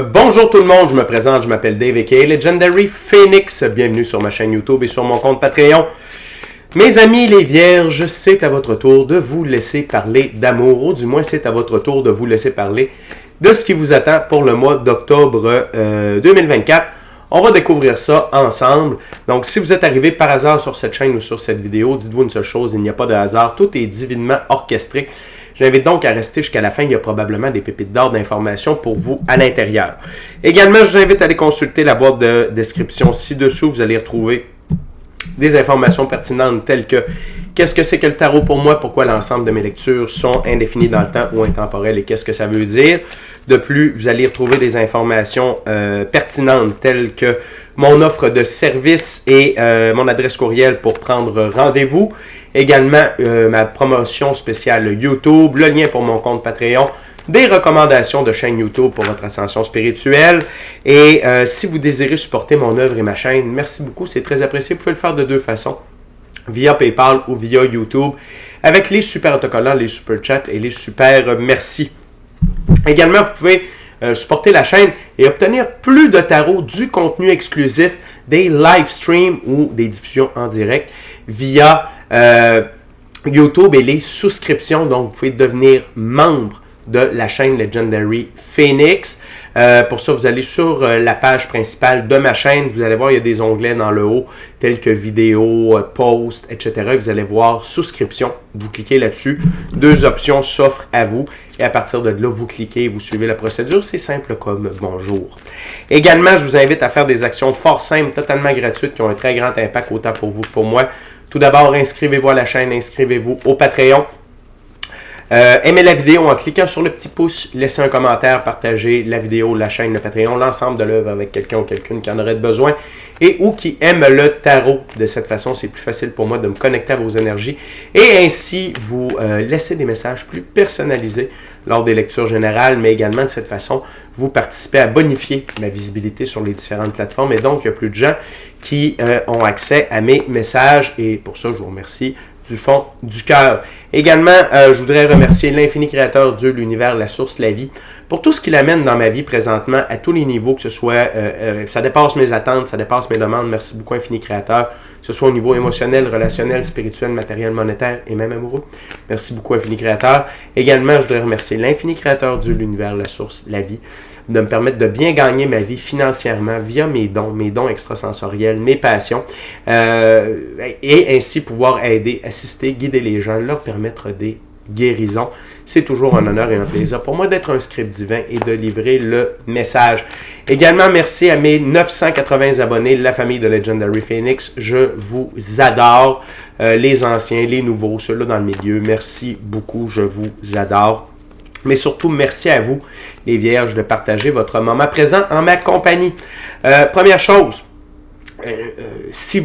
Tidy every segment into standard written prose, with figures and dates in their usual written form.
Bonjour tout le monde, je me présente, je m'appelle Dave aka Legendary Phoenix. Bienvenue sur ma chaîne YouTube et sur mon compte Patreon. Mes amis les vierges, c'est à votre tour de vous laisser parler d'amour, ou du moins c'est à votre tour de vous laisser parler de ce qui vous attend pour le mois d'octobre 2024. On va découvrir ça ensemble. Donc si vous êtes arrivé par hasard sur cette chaîne ou sur cette vidéo, dites-vous une seule chose, il n'y a pas de hasard, tout est divinement orchestré. J'invite donc à rester jusqu'à la fin, il y a probablement des pépites d'or d'informations pour vous à l'intérieur. Également, je vous invite à aller consulter la boîte de description ci-dessous, vous allez retrouver des informations pertinentes telles que qu'est-ce que c'est que le tarot pour moi, pourquoi l'ensemble de mes lectures sont indéfinies dans le temps ou intemporelles et qu'est-ce que ça veut dire. De plus, vous allez retrouver des informations pertinentes telles que mon offre de service et mon adresse courriel pour prendre rendez-vous. Également, ma promotion spéciale YouTube, le lien pour mon compte Patreon, des recommandations de chaîne YouTube pour votre ascension spirituelle. Et si vous désirez supporter mon œuvre et ma chaîne, merci beaucoup, c'est très apprécié. Vous pouvez le faire de deux façons, via PayPal ou via YouTube, avec les super autocollants, les super chats et les super merci. Également, vous pouvez supporter la chaîne et obtenir plus de tarot, du contenu exclusif, des live streams ou des diffusions en direct via YouTube et les souscriptions. Donc, vous pouvez devenir membre de la chaîne Legendary Phoenix. Pour ça, vous allez sur la page principale de ma chaîne. Vous allez voir, il y a des onglets dans le haut, tels que vidéo, post, etc. Vous allez voir souscription. Vous cliquez là-dessus. Deux options s'offrent à vous. Et à partir de là, vous cliquez et vous suivez la procédure. C'est simple comme bonjour. Également, je vous invite à faire des actions fort simples, totalement gratuites, qui ont un très grand impact autant pour vous que pour moi. Tout d'abord, inscrivez-vous à la chaîne, inscrivez-vous au Patreon. Aimez la vidéo en cliquant sur le petit pouce, laissez un commentaire, partagez la vidéo, la chaîne, le Patreon, l'ensemble de l'œuvre avec quelqu'un ou quelqu'une qui en aurait besoin et ou qui aime le tarot. De cette façon, c'est plus facile pour moi de me connecter à vos énergies et ainsi vous laisser des messages plus personnalisés lors des lectures générales, mais également de cette façon, vous participez à bonifier ma visibilité sur les différentes plateformes et donc il y a plus de gens qui ont accès à mes messages et pour ça, je vous remercie du fond du cœur. Également, je voudrais remercier l'infini créateur, Dieu, l'univers, la source, la vie, pour tout ce qu'il amène dans ma vie présentement, à tous les niveaux, que ce soit, ça dépasse mes attentes, ça dépasse mes demandes. Merci beaucoup, infini créateur, que ce soit au niveau émotionnel, relationnel, spirituel, matériel, monétaire et même amoureux. Merci beaucoup, infini créateur. Également, je voudrais remercier l'infini créateur, Dieu, l'univers, la source, la vie, de me permettre de bien gagner ma vie financièrement via mes dons extrasensoriels, mes passions, et ainsi pouvoir aider, assister, guider les gens, leur permettre des guérisons. C'est toujours un honneur et un plaisir pour moi d'être un script divin et de livrer le message. Également, merci à mes 980 abonnés, la famille de Legendary Phoenix. Je vous adore, les anciens, les nouveaux, ceux-là dans le milieu. Merci beaucoup, je vous adore. Mais surtout, merci à vous, les vierges, de partager votre moment présent en ma compagnie. Première chose, si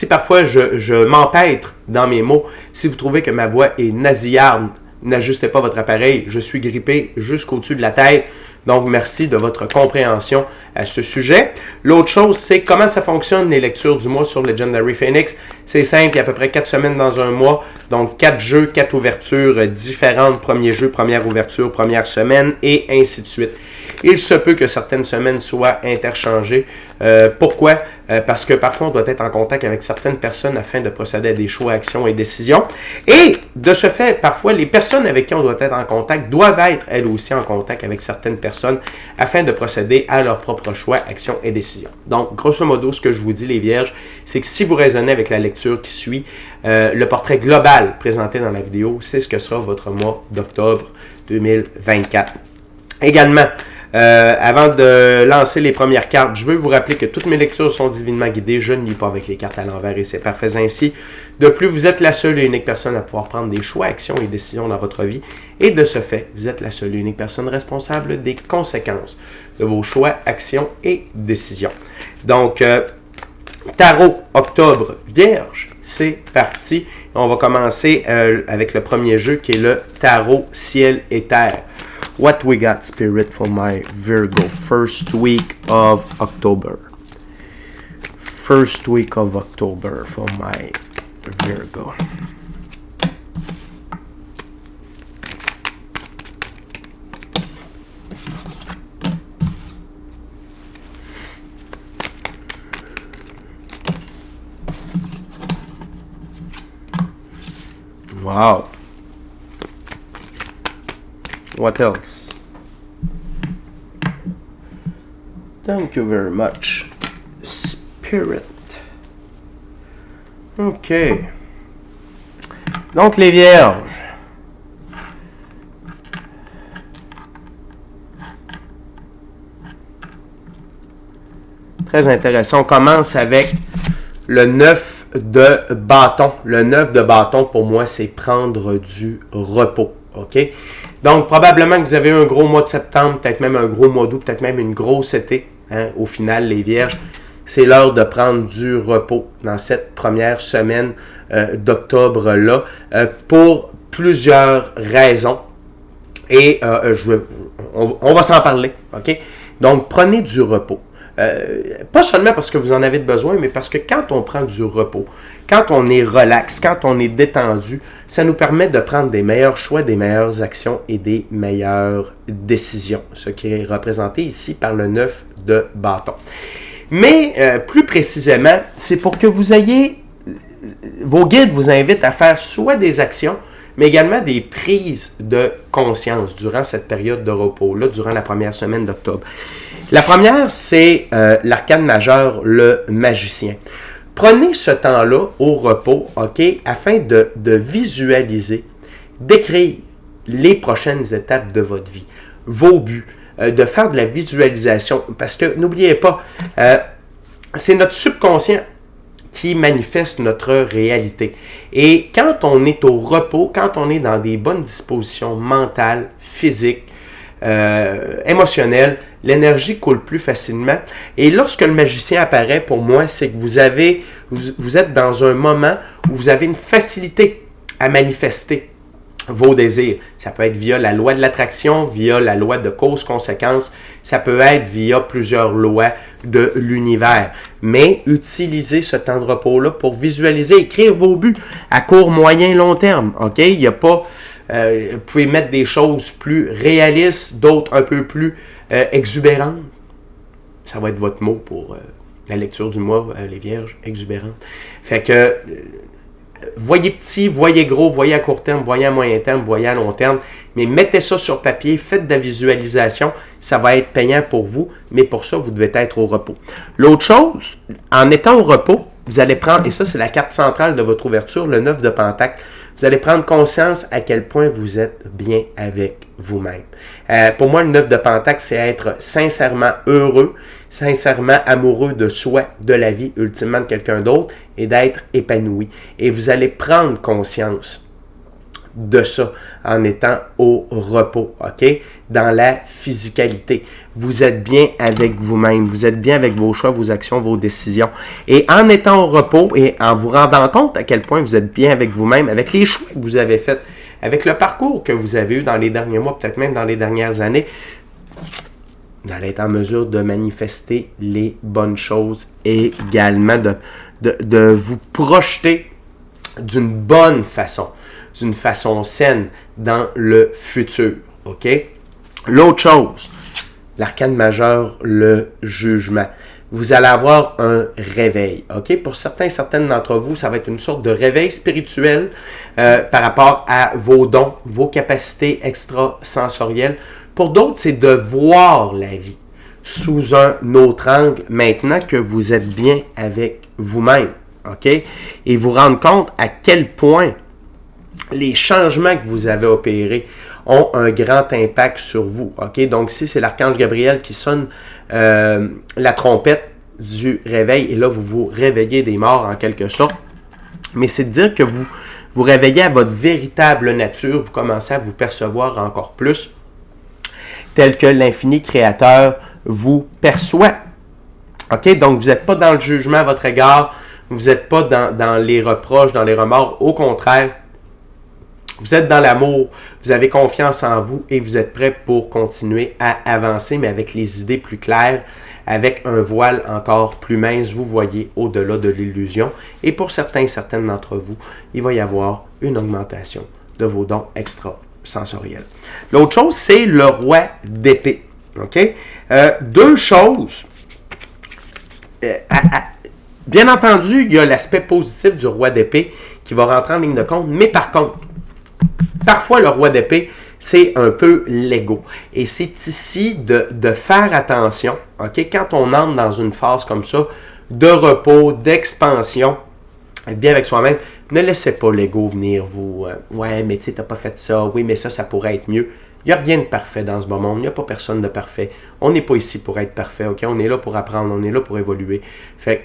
parfois je m'empêtre dans mes mots, si vous trouvez que ma voix est nasillarde, n'ajustez pas votre appareil, je suis grippé jusqu'au-dessus de la tête. Donc, merci de votre compréhension à ce sujet. L'autre chose, c'est comment ça fonctionne les lectures du mois sur Legendary Phoenix. C'est simple, il y a à peu près 4 semaines dans un mois. Donc, 4 jeux, 4 ouvertures différentes. Premier jeu, première ouverture, première semaine et ainsi de suite. Il se peut que certaines semaines soient interchangées. Pourquoi? Parce que parfois, on doit être en contact avec certaines personnes afin de procéder à des choix, actions et décisions. Et de ce fait, parfois, les personnes avec qui on doit être en contact doivent être, elles aussi, en contact avec certaines personnes afin de procéder à leurs propres choix, actions et décisions. Donc, grosso modo, ce que je vous dis, les vierges, c'est que si vous raisonnez avec la lecture qui suit, le portrait global présenté dans la vidéo, c'est ce que sera votre mois d'octobre 2024. Également, avant de lancer les premières cartes, je veux vous rappeler que toutes mes lectures sont divinement guidées. Je ne lis pas avec les cartes à l'envers et c'est parfait ainsi. De plus, vous êtes la seule et unique personne à pouvoir prendre des choix, actions et décisions dans votre vie. Et de ce fait, vous êtes la seule et unique personne responsable des conséquences de vos choix, actions et décisions. Donc, tarot octobre vierge, c'est parti. On va commencer avec le premier jeu qui est le tarot ciel et terre. What we got, Spirit, for my Virgo? First week of October. First week of October for my Virgo. Wow. What else? Thank you very much. Spirit. OK. Donc, les vierges. Très intéressant. On commence avec le 9 de bâton. Le 9 de bâton, pour moi, c'est prendre du repos. OK? Donc, probablement que vous avez eu un gros mois de septembre, peut-être même un gros mois d'août, peut-être même une grosse été. Hein? Au final, les vierges, c'est l'heure de prendre du repos dans cette première semaine d'octobre-là pour plusieurs raisons. Et on va s'en parler. OK? Donc, prenez du repos. Pas seulement parce que vous en avez besoin, mais parce que quand on prend du repos, quand on est relax, quand on est détendu, ça nous permet de prendre des meilleurs choix, des meilleures actions et des meilleures décisions. Ce qui est représenté ici par le 9 de bâton. Mais plus précisément, c'est pour que vous ayez... Vos guides vous invitent à faire soit des actions, mais également des prises de conscience durant cette période de repos-là, durant la première semaine d'octobre. La première, c'est l'arcane majeur, le magicien. Prenez ce temps-là au repos, OK, afin de visualiser, d'écrire les prochaines étapes de votre vie, vos buts, de faire de la visualisation. Parce que n'oubliez pas, c'est notre subconscient qui manifeste notre réalité. Et quand on est au repos, quand on est dans des bonnes dispositions mentales, physiques, émotionnelles, l'énergie coule plus facilement. Et lorsque le magicien apparaît, pour moi, c'est que vous êtes dans un moment où vous avez une facilité à manifester vos désirs. Ça peut être via la loi de l'attraction, via la loi de cause-conséquence, ça peut être via plusieurs lois de l'univers. Mais utilisez ce temps de repos-là pour visualiser, écrire vos buts à court, moyen, long terme. OK? Il n'y a pas... vous pouvez mettre des choses plus réalistes, d'autres un peu plus exubérantes. Ça va être votre mot pour la lecture du mois, les vierges, exubérantes. Fait que... voyez petit, voyez gros, voyez à court terme, voyez à moyen terme, voyez à long terme, mais mettez ça sur papier, faites de la visualisation, ça va être payant pour vous, mais pour ça, vous devez être au repos. L'autre chose, en étant au repos, vous allez prendre, et ça c'est la carte centrale de votre ouverture, le 9 de Pentacle, vous allez prendre conscience à quel point vous êtes bien avec vous-même. Pour moi, le 9 de Pentacle, c'est être sincèrement heureux, sincèrement amoureux de soi, de la vie, ultimement de quelqu'un d'autre, et d'être épanoui. Et vous allez prendre conscience de ça en étant au repos, OK? Dans la physicalité. Vous êtes bien avec vous-même. Vous êtes bien avec vos choix, vos actions, vos décisions. Et en étant au repos et en vous rendant compte à quel point vous êtes bien avec vous-même, avec les choix que vous avez faits, avec le parcours que vous avez eu dans les derniers mois, peut-être même dans les dernières années, vous allez être en mesure de manifester les bonnes choses et également de vous projeter d'une bonne façon, d'une façon saine dans le futur. OK? L'autre chose, l'arcane majeur, le jugement. Vous allez avoir un réveil. OK? Pour certaines d'entre vous, ça va être une sorte de réveil spirituel par rapport à vos dons, vos capacités extrasensorielles. Pour d'autres, c'est de voir la vie sous un autre angle maintenant que vous êtes bien avec vous-même. OK? Et vous rendre compte à quel point les changements que vous avez opérés ont un grand impact sur vous. OK? Donc, ici, c'est l'archange Gabriel qui sonne la trompette du réveil. Et là, vous vous réveillez des morts en quelque sorte. Mais c'est de dire que vous vous réveillez à votre véritable nature. Vous commencez à vous percevoir encore plus tel que l'infini créateur vous perçoit. OK? Donc, vous n'êtes pas dans le jugement à votre égard. Vous n'êtes pas dans les reproches, dans les remords. Au contraire, vous êtes dans l'amour, vous avez confiance en vous et vous êtes prêt pour continuer à avancer, mais avec les idées plus claires, avec un voile encore plus mince. Vous voyez au-delà de l'illusion. Et pour certaines d'entre vous, il va y avoir une augmentation de vos dons extrasensoriels. L'autre chose, c'est le roi d'épée. OK? Deux choses. Bien entendu, il y a l'aspect positif du roi d'épée qui va rentrer en ligne de compte, mais par contre, Parfois, le roi d'épée, c'est un peu l'ego. Et c'est ici de faire attention, OK? Quand on entre dans une phase comme ça, de repos, d'expansion, être bien avec soi-même, ne laissez pas l'ego venir vous. Ouais, mais tu sais, t'as pas fait ça. Oui, mais ça pourrait être mieux. Il n'y a rien de parfait dans ce moment. Il n'y a pas personne de parfait. On n'est pas ici pour être parfait, OK? On est là pour apprendre, on est là pour évoluer. Fait que,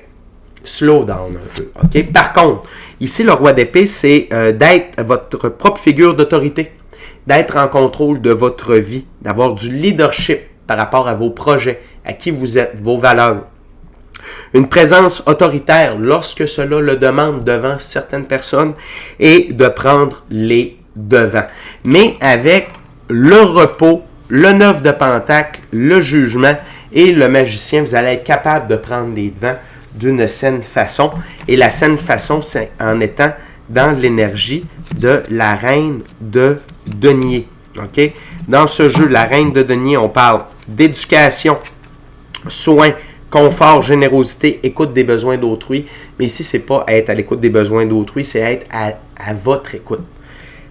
slow down un peu, OK? Par contre, ici, le roi d'épée, c'est d'être votre propre figure d'autorité, d'être en contrôle de votre vie, d'avoir du leadership par rapport à vos projets, à qui vous êtes, vos valeurs. Une présence autoritaire lorsque cela le demande devant certaines personnes et de prendre les devants. Mais avec le repos, le 9 de Pentacle, le jugement et le magicien, vous allez être capable de prendre les devants d'une saine façon. Et la saine façon, c'est en étant dans l'énergie de la reine de denier. Okay? Dans ce jeu, la reine de denier, on parle d'éducation, soins, confort, générosité, écoute des besoins d'autrui. Mais ici, c'est pas être à l'écoute des besoins d'autrui, c'est être à votre écoute.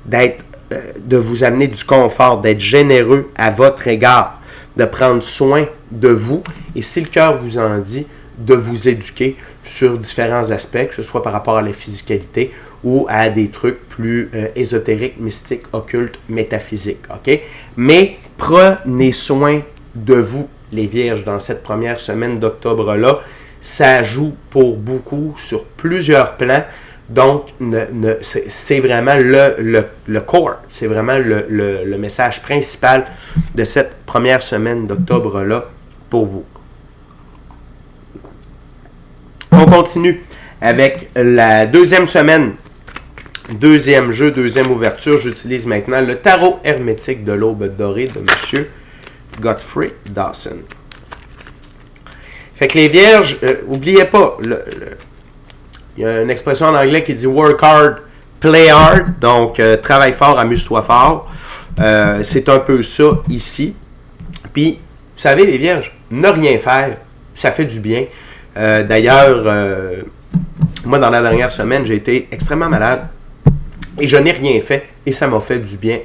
De vous amener du confort, d'être généreux à votre égard, de prendre soin de vous. Et si le cœur vous en dit, de vous éduquer sur différents aspects, que ce soit par rapport à la physicalité ou à des trucs plus ésotériques, mystiques, occultes, métaphysiques. Okay? Mais prenez soin de vous, les Vierges, dans cette première semaine d'octobre-là. Ça joue pour beaucoup sur plusieurs plans. Donc, c'est vraiment le core, c'est vraiment le message principal de cette première semaine d'octobre-là pour vous. On continue avec la deuxième semaine, deuxième jeu, deuxième ouverture. J'utilise maintenant le tarot hermétique de l'aube dorée de M. Godfrey Dawson. Fait que les Vierges, n'oubliez pas, il y a une expression en anglais qui dit « work hard, play hard », donc travaille fort, amuse-toi fort. C'est un peu ça ici. Puis, vous savez, les Vierges, ne rien faire, ça fait du bien. D'ailleurs, moi, dans la dernière semaine, j'ai été extrêmement malade et je n'ai rien fait et ça m'a fait du bien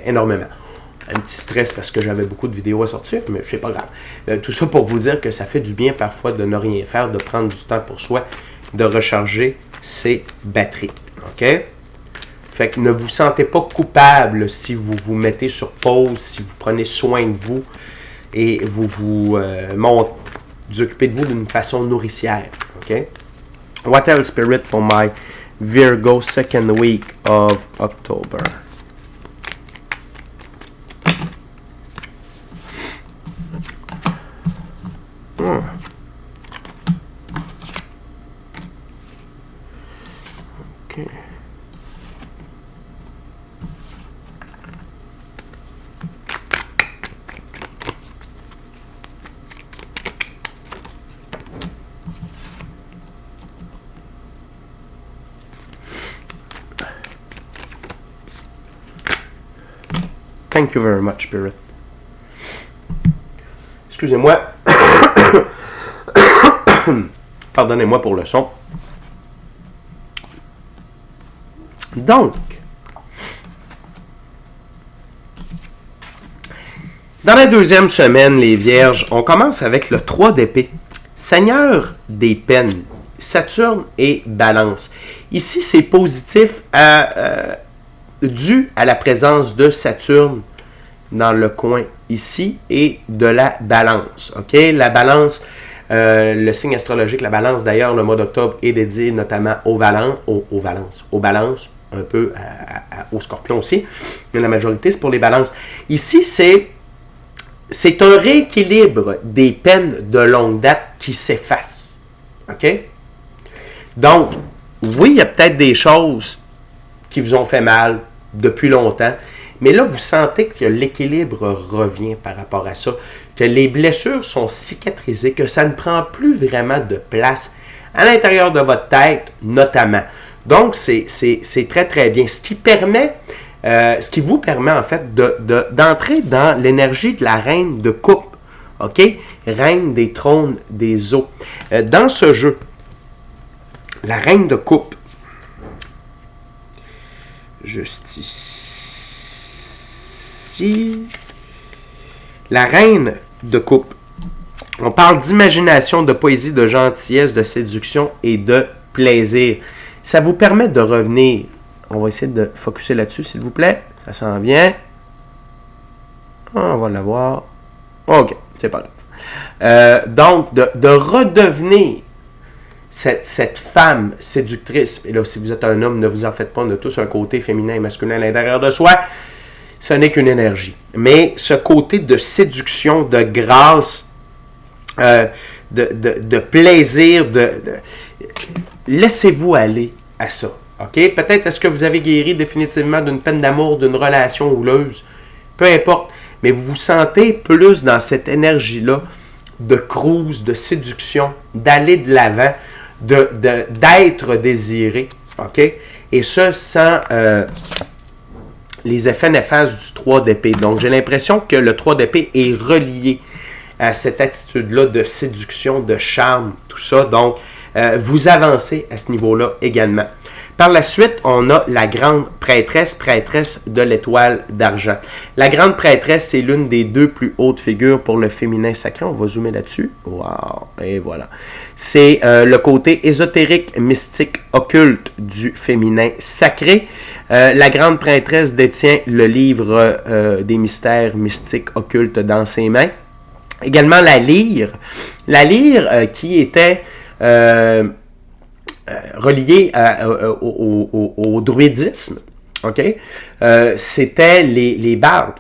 énormément. Un petit stress parce que j'avais beaucoup de vidéos à sortir, mais c'est pas grave. Tout ça pour vous dire que ça fait du bien parfois de ne rien faire, de prendre du temps pour soi, de recharger ses batteries. OK? Fait que ne vous sentez pas coupable si vous vous mettez sur pause, si vous prenez soin de vous et vous occupez de vous d'une façon nourricière. OK? What else, Spirit, for my Virgo second week of October? Okay. Thank you very much, Spirit. Excusez-moi. Pardonnez-moi pour le son. Donc, dans la deuxième semaine, les Vierges, on commence avec le 3 d'épée. Seigneur des peines, Saturne et Balance. Ici, c'est positif dû à la présence de Saturne dans le coin ici et de la Balance. OK? La Balance, le signe astrologique, la Balance, d'ailleurs, le mois d'octobre est dédié notamment aux balances, un peu aux Scorpions aussi, mais la majorité, c'est pour les Balances. Ici, c'est un rééquilibre des peines de longue date qui s'effacent. OK? Donc, oui, il y a peut-être des choses qui vous ont fait mal depuis longtemps, mais là, vous sentez que l'équilibre revient par rapport à ça, que les blessures sont cicatrisées, que ça ne prend plus vraiment de place à l'intérieur de votre tête, notamment. Donc, c'est très, très bien. Ce qui vous permet, en fait, d'entrer dans l'énergie de la reine de coupe. OK? Reine des trônes des eaux. Dans ce jeu, la reine de coupe, juste ici. ici. La reine de coupe. On parle d'imagination, de poésie, de gentillesse, de séduction et de plaisir. Ça vous permet de revenir. On va essayer de focusser là-dessus, s'il vous plaît. Ça s'en vient. On va l'avoir. OK, c'est pas grave. Donc, de redevenir cette femme séductrice. Et là, si vous êtes un homme, ne vous en faites pas. On a tous un côté féminin et masculin à l'intérieur de soi. Ce n'est qu'une énergie. Mais ce côté de séduction, de grâce, de plaisir, laissez-vous aller à ça. OK? Peut-être est-ce que vous avez guéri définitivement d'une peine d'amour, d'une relation houleuse. Peu importe. Mais vous vous sentez plus dans cette énergie-là de cruise, de séduction, d'aller de l'avant, d'être désiré. OK? Et ça sans les effets néfastes du 3 d'épée. Donc, j'ai l'impression que le 3 d'épée est relié à cette attitude-là de séduction, de charme, tout ça. Donc, vous avancez à ce niveau-là également. Par la suite, on a la grande prêtresse de l'étoile d'argent. La grande prêtresse, c'est l'une des 2 plus hautes figures pour le féminin sacré. On va zoomer là-dessus. Wow! Et voilà. C'est le côté ésotérique, mystique, occulte du féminin sacré. La grande prêtresse détient le livre des mystères mystiques occultes dans ses mains. Également la lyre. La lyre qui était reliée au druidisme. Okay? C'était les bardes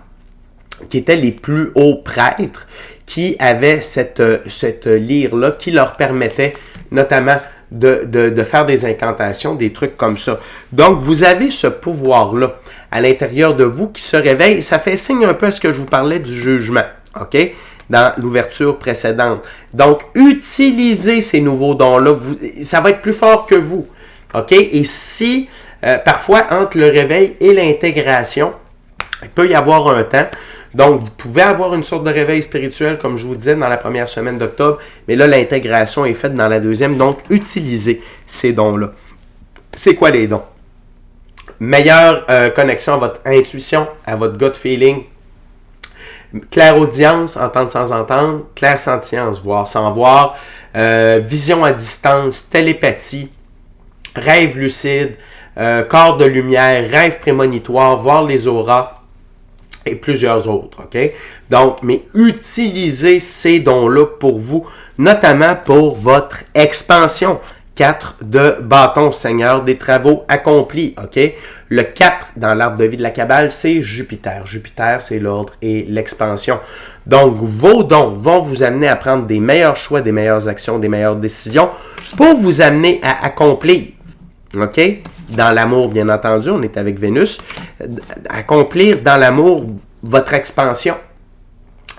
qui étaient les plus hauts prêtres qui avaient cette lyre-là qui leur permettait notamment de faire des incantations, des trucs comme ça. Donc, vous avez ce pouvoir-là à l'intérieur de vous qui se réveille. Ça fait signe un peu à ce que je vous parlais du jugement. OK? Dans l'ouverture précédente. Donc, utilisez ces nouveaux dons-là. Ça va être plus fort que vous. OK? Et si, parfois, entre le réveil et l'intégration, il peut y avoir un temps. Donc, vous pouvez avoir une sorte de réveil spirituel, comme je vous disais, dans la première semaine d'octobre. Mais là, l'intégration est faite dans la deuxième. Donc, utilisez ces dons-là. C'est quoi les dons? Meilleure connexion à votre intuition, à votre gut feeling. Clairaudience, entendre sans entendre, clairsentience, voir sans voir, vision à distance, télépathie, rêve lucide, corps de lumière, rêve prémonitoire, voir les auras et plusieurs autres. OK? Donc, mais utilisez ces dons-là pour vous, notamment pour votre expansion. 4 de bâton, Seigneur, des travaux accomplis. OK? Le 4 dans l'arbre de vie de la Kabbale, c'est Jupiter. Jupiter, c'est l'ordre et l'expansion. Donc, vos dons vont vous amener à prendre des meilleurs choix, des meilleures actions, des meilleures décisions pour vous amener à accomplir. OK? Dans l'amour, bien entendu, on est avec Vénus. Accomplir dans l'amour votre expansion.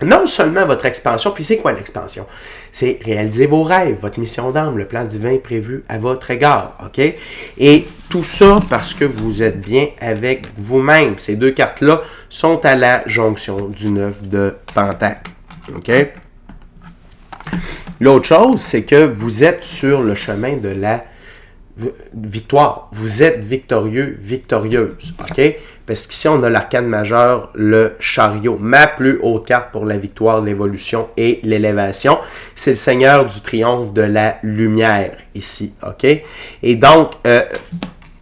Non seulement votre expansion, puis c'est quoi l'expansion? C'est réaliser vos rêves, votre mission d'âme, le plan divin prévu à votre égard, OK? Et tout ça parce que vous êtes bien avec vous-même. Ces 2 cartes-là sont à la jonction du 9 de Pentacle, OK? L'autre chose, c'est que vous êtes sur le chemin de la victoire. Vous êtes victorieux, victorieuse, OK? Parce qu'ici, on a l'arcane majeur, le chariot. Ma plus haute carte pour la victoire, l'évolution et l'élévation. C'est le Seigneur du triomphe de la lumière, ici, OK? Et donc,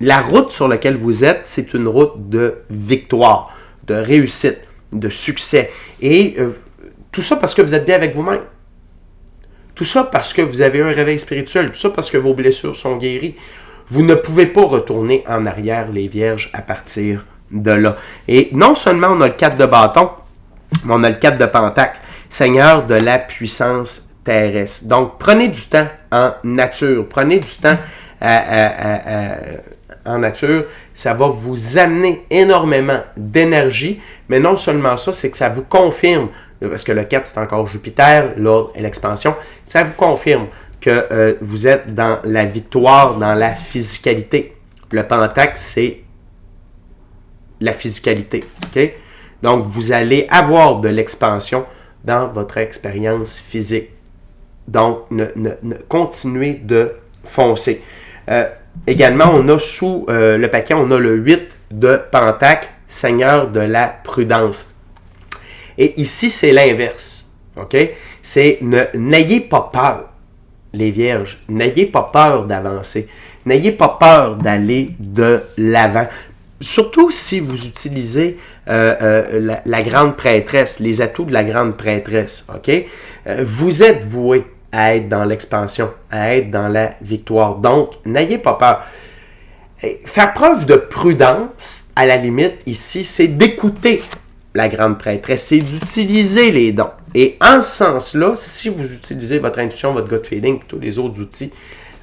la route sur laquelle vous êtes, c'est une route de victoire, de réussite, de succès. Et tout ça parce que vous êtes bien avec vous-même. Tout ça parce que vous avez un réveil spirituel. Tout ça parce que vos blessures sont guéries. Vous ne pouvez pas retourner en arrière, les vierges, à partir de là. Et non seulement on a le 4 de bâton, mais on a le 4 de pentacle, Seigneur de la puissance terrestre. Donc, prenez du temps en nature. Prenez du temps en nature. Ça va vous amener énormément d'énergie. Mais non seulement ça, c'est que ça vous confirme, parce que le 4, c'est encore Jupiter, l'ordre et l'expansion, ça vous confirme que vous êtes dans la victoire, dans la physicalité. Le pentacle, c'est la physicalité. OK? Donc, vous allez avoir de l'expansion dans votre expérience physique. Donc, continuez de foncer. Également, on a sous le paquet, on a le 8 de Pentacle, Seigneur de la prudence. Et ici, c'est l'inverse. OK? C'est n'ayez pas peur, les vierges. N'ayez pas peur d'avancer. N'ayez pas peur d'aller de l'avant. Surtout si vous utilisez la grande prêtresse, les atouts de la grande prêtresse. OK? Vous êtes voué à être dans l'expansion, à être dans la victoire. Donc, n'ayez pas peur. Faire preuve de prudence, à la limite, ici, c'est d'écouter la grande prêtresse, c'est d'utiliser les dons. Et en ce sens-là, si vous utilisez votre intuition, votre gut feeling, tous les autres outils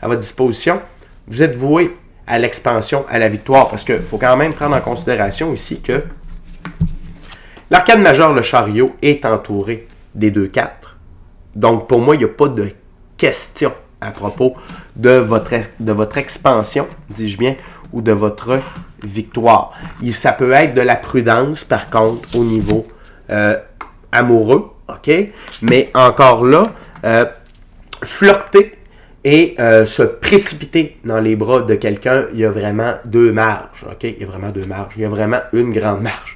à votre disposition, vous êtes voué à l'expansion, à la victoire. Parce qu'il faut quand même prendre en considération ici que l'arcane majeur, le chariot, est entouré des 2-4. Donc, pour moi, il n'y a pas de question à propos de votre expansion, dis-je bien, ou de votre victoire. Ça peut être de la prudence, par contre, au niveau amoureux, OK? Mais encore là, flirter et se précipiter dans les bras de quelqu'un, il y a vraiment deux marges, OK? Il y a vraiment deux marges. Il y a vraiment une grande marge.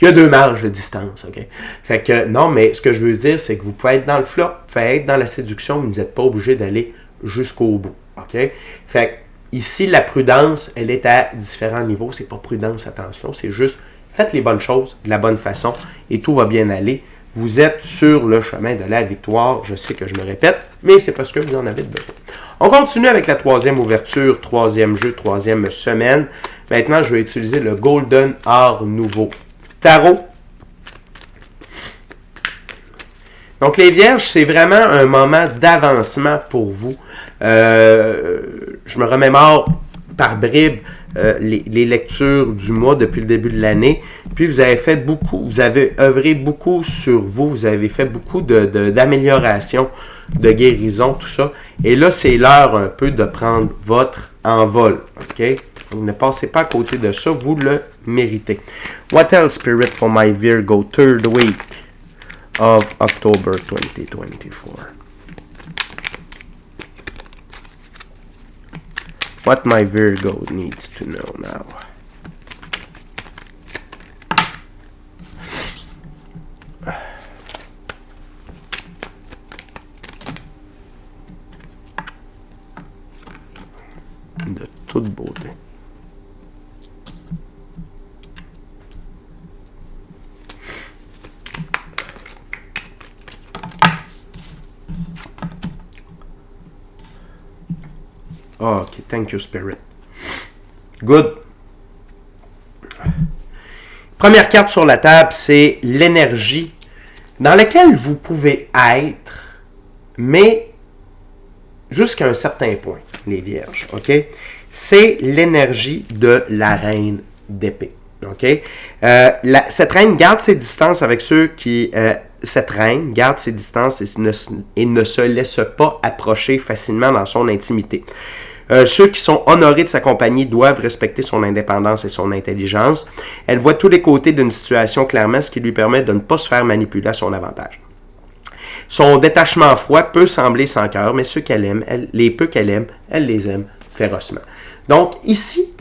Il y a deux marges de distance, OK? Fait que, non, mais ce que je veux dire, c'est que vous pouvez être dans le flirt, vous pouvez être dans la séduction, mais vous n'êtes pas obligé d'aller jusqu'au bout, OK? Fait que, ici, la prudence, elle est à différents niveaux. C'est pas prudence, attention, c'est juste, faites les bonnes choses de la bonne façon et tout va bien aller. Vous êtes sur le chemin de la victoire. Je sais que je me répète, mais c'est parce que vous en avez besoin. On continue avec la troisième ouverture, troisième jeu, troisième semaine. Maintenant, je vais utiliser le Golden Art Nouveau Tarot. Donc, les Vierges, c'est vraiment un moment d'avancement pour vous. Je me remémore par bribes les lectures du mois depuis le début de l'année. Puis, vous avez œuvré beaucoup sur vous. Vous avez fait beaucoup d'améliorations, de guérison, tout ça. Et là, c'est l'heure un peu de prendre votre envol. OK? Donc, ne passez pas à côté de ça. Vous le méritez. What else, Spirit, for my Virgo third week of October 2024? What my Virgo needs to know now. De toute beauté. Oh, ok, thank you, Spirit. Good. Première carte sur la table, c'est l'énergie dans laquelle vous pouvez être, mais jusqu'à un certain point, les Vierges, ok? C'est l'énergie de la reine d'épée, ok? Cette reine garde ses distances avec ceux qui... cette reine garde ses distances et ne se laisse pas approcher facilement dans son intimité. Ceux qui sont honorés de sa compagnie doivent respecter son indépendance et son intelligence. Elle voit tous les côtés d'une situation clairement, ce qui lui permet de ne pas se faire manipuler à son avantage. Son détachement froid peut sembler sans cœur, mais ceux qu'elle aime, les peu qu'elle aime, elle les aime férocement. Donc ici,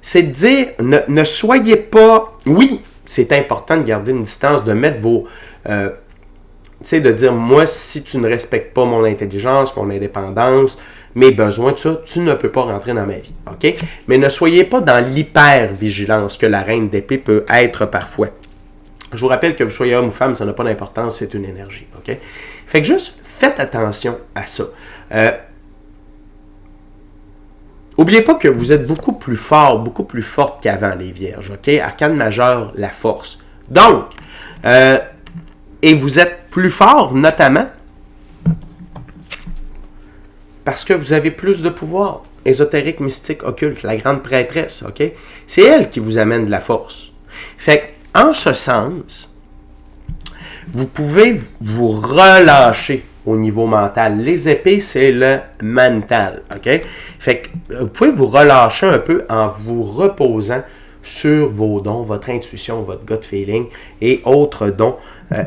c'est de dire, ne soyez pas... Oui, c'est important de garder une distance, de mettre vos... tu sais, de dire, moi, si tu ne respectes pas mon intelligence, mon indépendance, mes besoins, tout ça, tu ne peux pas rentrer dans ma vie, OK? Mais ne soyez pas dans l'hyper-vigilance que la reine d'épée peut être parfois. Je vous rappelle que vous soyez homme ou femme, ça n'a pas d'importance, c'est une énergie, OK? Fait que juste, faites attention à ça. N'oubliez pas que vous êtes beaucoup plus fort, beaucoup plus forte qu'avant, les Vierges, OK? Arcane majeur, la force. Donc, et vous êtes plus fort, notamment, parce que vous avez plus de pouvoir. Ésotérique, mystique, occulte, la grande prêtresse, OK? C'est elle qui vous amène de la force. Fait qu'en ce sens, vous pouvez vous relâcher au niveau mental. Les épées, c'est le mental, OK? Fait que vous pouvez vous relâcher un peu en vous reposant sur vos dons, votre intuition, votre gut feeling et autres dons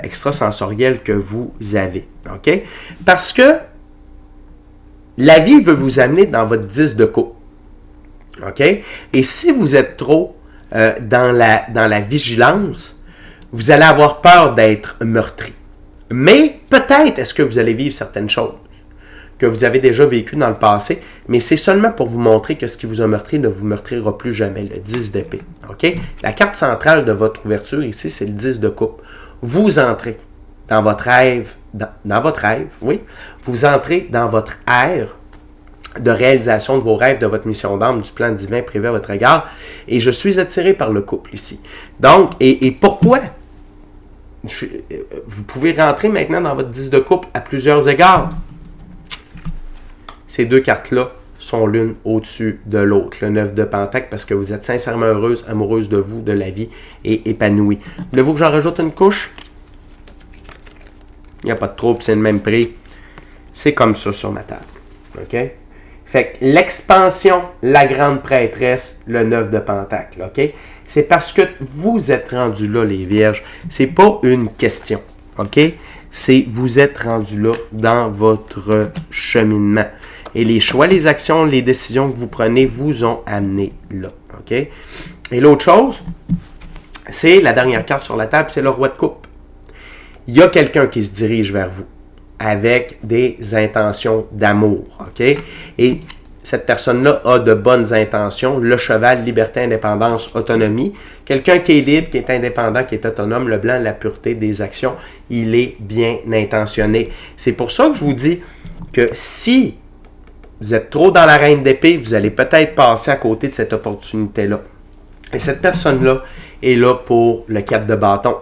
extrasensoriels que vous avez, OK? Parce que la vie veut vous amener dans votre 10 de coupe, OK? Et si vous êtes trop dans la vigilance, vous allez avoir peur d'être meurtri. Mais peut-être est-ce que vous allez vivre certaines choses que vous avez déjà vécues dans le passé, mais c'est seulement pour vous montrer que ce qui vous a meurtri ne vous meurtrira plus jamais, le 10 d'épée. OK? La carte centrale de votre ouverture ici, c'est le 10 de coupe. Vous entrez dans votre rêve, dans votre rêve, oui, vous entrez dans votre ère de réalisation de vos rêves, de votre mission d'âme, du plan divin prévu à votre égard, et je suis attiré par le couple ici. Donc, et pourquoi? Vous pouvez rentrer maintenant dans votre 10 de couple à plusieurs égards. Ces deux cartes-là sont l'une au-dessus de l'autre. Le 9 de Pentacle, parce que vous êtes sincèrement heureuse, amoureuse de vous, de la vie et épanouie. Voulez-vous que j'en rajoute une couche? Il n'y a pas de trouble, c'est le même prix. C'est comme ça sur ma table. OK? Fait que l'expansion, la grande prêtresse, le 9 de Pentacle. OK? C'est parce que vous êtes rendus là, les vierges. C'est pas une question. OK? C'est vous êtes rendus là dans votre cheminement. Et les choix, les actions, les décisions que vous prenez vous ont amené là. OK? Et l'autre chose, c'est la dernière carte sur la table, c'est le roi de coupe. Il y a quelqu'un qui se dirige vers vous avec des intentions d'amour. OK? Et cette personne-là a de bonnes intentions. Le cheval, liberté, indépendance, autonomie. Quelqu'un qui est libre, qui est indépendant, qui est autonome, le blanc, la pureté des actions, il est bien intentionné. C'est pour ça que je vous dis que si vous êtes trop dans la reine d'épée, vous allez peut-être passer à côté de cette opportunité-là. Et cette personne-là est là pour le 4 de bâton.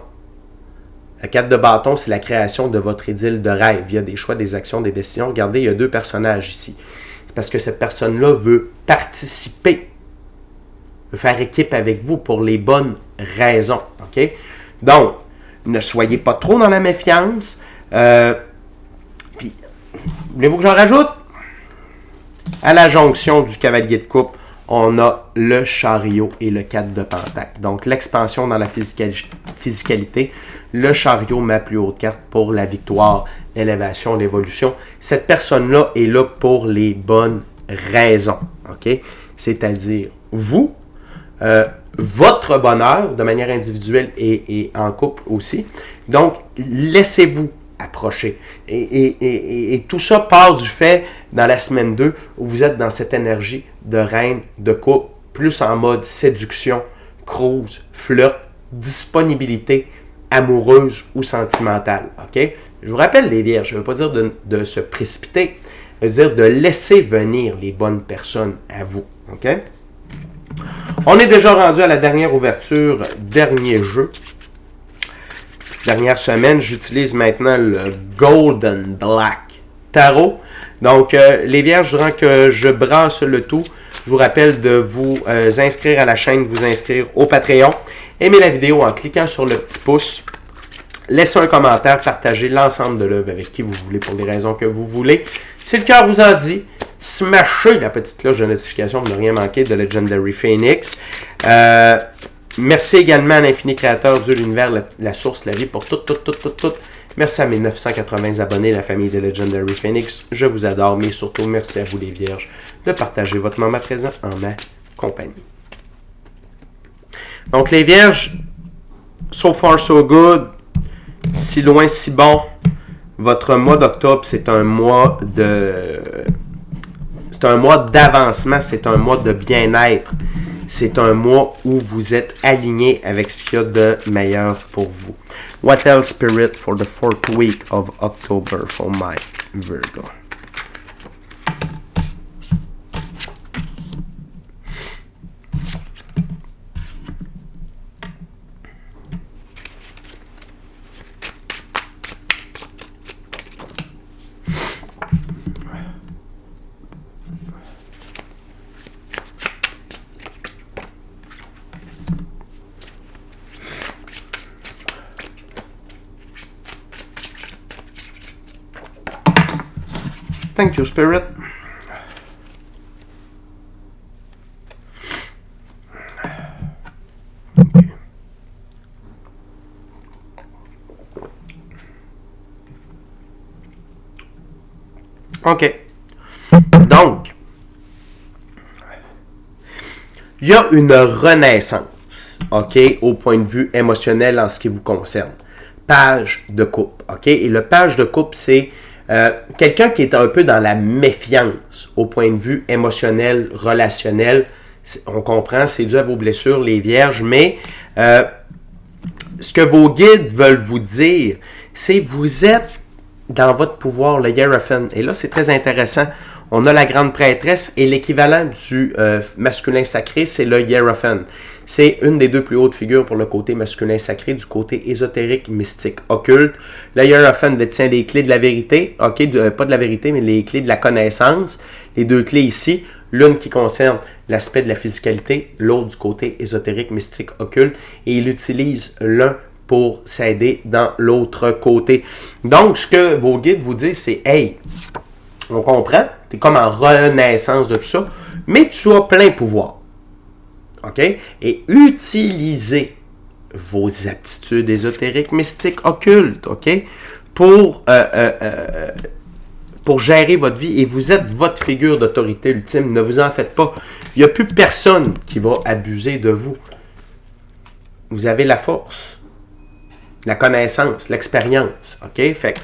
Le 4 de bâton, c'est la création de votre idylle de rêve. Il y a des choix, des actions, des décisions. Regardez, il y a deux personnages ici. C'est parce que cette personne-là veut participer, veut faire équipe avec vous pour les bonnes raisons. OK? Donc, ne soyez pas trop dans la méfiance. Puis, voulez-vous que j'en rajoute? À la jonction du cavalier de coupe, on a le chariot et le 4 de pentacle. Donc, l'expansion dans la physicalité. Le chariot, ma plus haute carte pour la victoire, l'élévation, l'évolution. Cette personne-là est là pour les bonnes raisons. OK? C'est-à-dire, vous, votre bonheur, de manière individuelle et en couple aussi. Donc, laissez-vous approcher. Et tout ça part du fait, dans la semaine 2, où vous êtes dans cette énergie de reine, de couple, plus en mode séduction, cruise, flirt, disponibilité amoureuse ou sentimentale. OK? Je vous rappelle, les vierges, je ne veux pas dire de se précipiter, je veux dire de laisser venir les bonnes personnes à vous. OK? On est déjà rendu à la dernière ouverture, dernier jeu. Dernière semaine, j'utilise maintenant le Golden Black Tarot. Donc, les vierges, durant que je brasse le tout, je vous rappelle de vous inscrire à la chaîne, vous inscrire au Patreon. Aimez la vidéo en cliquant sur le petit pouce. Laissez un commentaire, partagez l'ensemble de l'œuvre avec qui vous voulez, pour les raisons que vous voulez. Si le cœur vous en dit, smashez la petite cloche de notification pour ne rien manquer de Legendary Phoenix. Merci également à l'infini créateur, Dieu, l'univers, la source, la vie, pour tout. Merci à mes 980 abonnés, la famille de Legendary Phoenix. Je vous adore, mais surtout, merci à vous les vierges de partager votre moment présent en ma compagnie. Donc, les vierges, so far so good, si loin si bon. Votre mois d'octobre, c'est un mois d'avancement, c'est un mois de bien-être. C'est un mois où vous êtes aligné avec ce qu'il y a de meilleur pour vous. What else, Spirit, for the 4th week of October for my Virgo? Thank you, Spirit. OK. Donc, il y a une renaissance. OK, au point de vue émotionnel en ce qui vous concerne. Page de couple, OK? Et le page de couple, c'est quelqu'un qui est un peu dans la méfiance au point de vue émotionnel, relationnel. On comprend, c'est dû à vos blessures, les vierges, mais ce que vos guides veulent vous dire, c'est vous êtes dans votre pouvoir, le Hiérophant. Et là, c'est très intéressant. On a la grande prêtresse et l'équivalent du masculin sacré, c'est le Hiérophant. C'est une des deux plus hautes figures pour le côté masculin sacré, du côté ésotérique, mystique, occulte. Le Hiérophant détient les clés de la vérité, pas de la vérité, mais les clés de la connaissance. Les deux clés ici, l'une qui concerne l'aspect de la physicalité, l'autre du côté ésotérique, mystique, occulte. Et il utilise l'un pour s'aider dans l'autre côté. Donc, ce que vos guides vous disent, c'est « Hey, on comprend, tu es comme en renaissance de tout ça, mais tu as plein pouvoir. » OK? Et utilisez vos aptitudes ésotériques, mystiques, occultes, OK? Pour gérer votre vie. Et vous êtes votre figure d'autorité ultime. Ne vous en faites pas. Il n'y a plus personne qui va abuser de vous. Vous avez la force, la connaissance, l'expérience, OK? Fait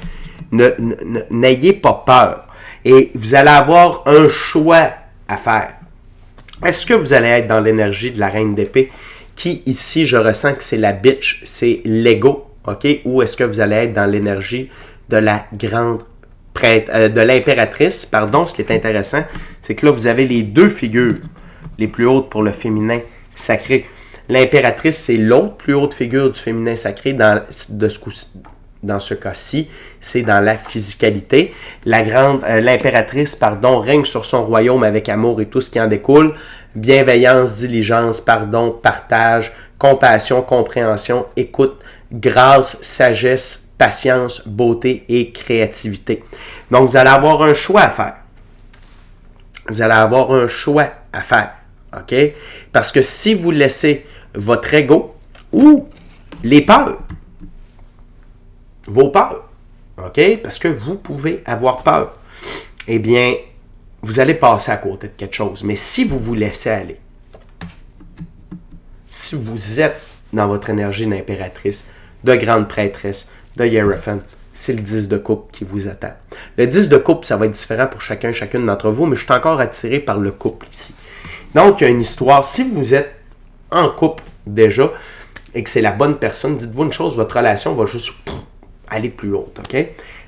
que n'ayez pas peur. Et vous allez avoir un choix à faire. Est-ce que vous allez être dans l'énergie de la reine d'épée, qui ici, je ressens que c'est la bitch, c'est l'ego, OK? Ou est-ce que vous allez être dans l'énergie de la grande de l'impératrice, pardon? Ce qui est intéressant, c'est que là, vous avez les deux figures les plus hautes pour le féminin sacré. L'impératrice, c'est l'autre plus haute figure du féminin sacré dans ce cas-ci, c'est dans la physicalité. L'impératrice, règne sur son royaume avec amour et tout ce qui en découle. Bienveillance, diligence, pardon, partage, compassion, compréhension, écoute, grâce, sagesse, patience, beauté et créativité. Donc, vous allez avoir un choix à faire. Vous allez avoir un choix à faire. OK? Parce que si vous laissez votre ego ou les peurs, vos peurs, OK? Parce que vous pouvez avoir peur. Eh bien, vous allez passer à côté de quelque chose. Mais si vous vous laissez aller, si vous êtes dans votre énergie d'impératrice, de grande prêtresse, de Hiérophant, c'est le 10 de coupe qui vous attend. Le 10 de coupe, ça va être différent pour chacune d'entre vous, mais je suis encore attiré par le couple ici. Donc, il y a une histoire. Si vous êtes en couple déjà et que c'est la bonne personne, dites-vous une chose, votre relation va juste aller plus haute, OK?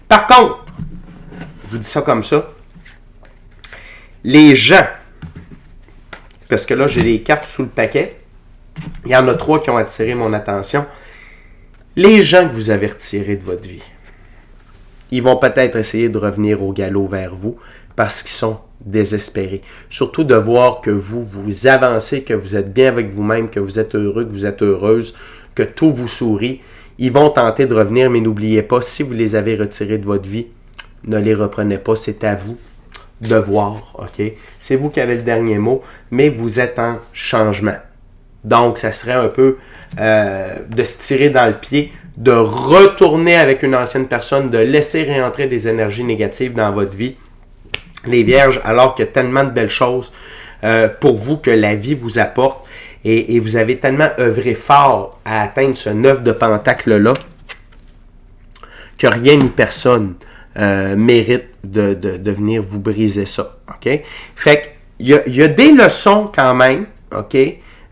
Par contre, je vous dis ça comme ça, les gens, parce que là, j'ai les cartes sous le paquet, il y en a 3 qui ont attiré mon attention. Les gens que vous avez retirés de votre vie, ils vont peut-être essayer de revenir au galop vers vous parce qu'ils sont désespérés. Surtout de voir que vous avancez, que vous êtes bien avec vous-même, que vous êtes heureux, que vous êtes heureuse, que tout vous sourit. Ils vont tenter de revenir, mais n'oubliez pas, si vous les avez retirés de votre vie, ne les reprenez pas, c'est à vous de voir, OK? C'est vous qui avez le dernier mot, mais vous êtes en changement. Donc, ça serait un peu de se tirer dans le pied, de retourner avec une ancienne personne, de laisser réentrer des énergies négatives dans votre vie. Les vierges, alors qu'il y a tellement de belles choses pour vous que la vie vous apporte, et vous avez tellement œuvré fort à atteindre ce 9 de pentacle-là, que rien ni personne mérite de venir vous briser ça. OK? Fait qu'il y a des leçons quand même, OK?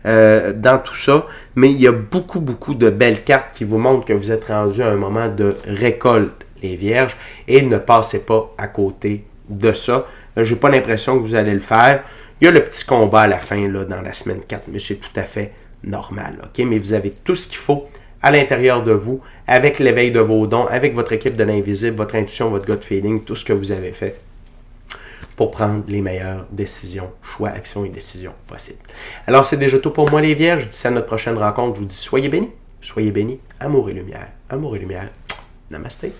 Dans tout ça, mais il y a beaucoup de belles cartes qui vous montrent que vous êtes rendu à un moment de récolte, les vierges, et ne passez pas à côté de ça. J'ai pas l'impression que vous allez le faire. Il y a le petit combat à la fin, là, dans la semaine 4, mais c'est tout à fait normal, OK? Mais vous avez tout ce qu'il faut à l'intérieur de vous, avec l'éveil de vos dons, avec votre équipe de l'invisible, votre intuition, votre gut feeling, tout ce que vous avez fait pour prendre les meilleures décisions, choix, actions et décisions possibles. Alors, c'est déjà tout pour moi, les vierges. D'ici à notre prochaine rencontre, je vous dis soyez bénis, amour et lumière. Amour et lumière. Namasté.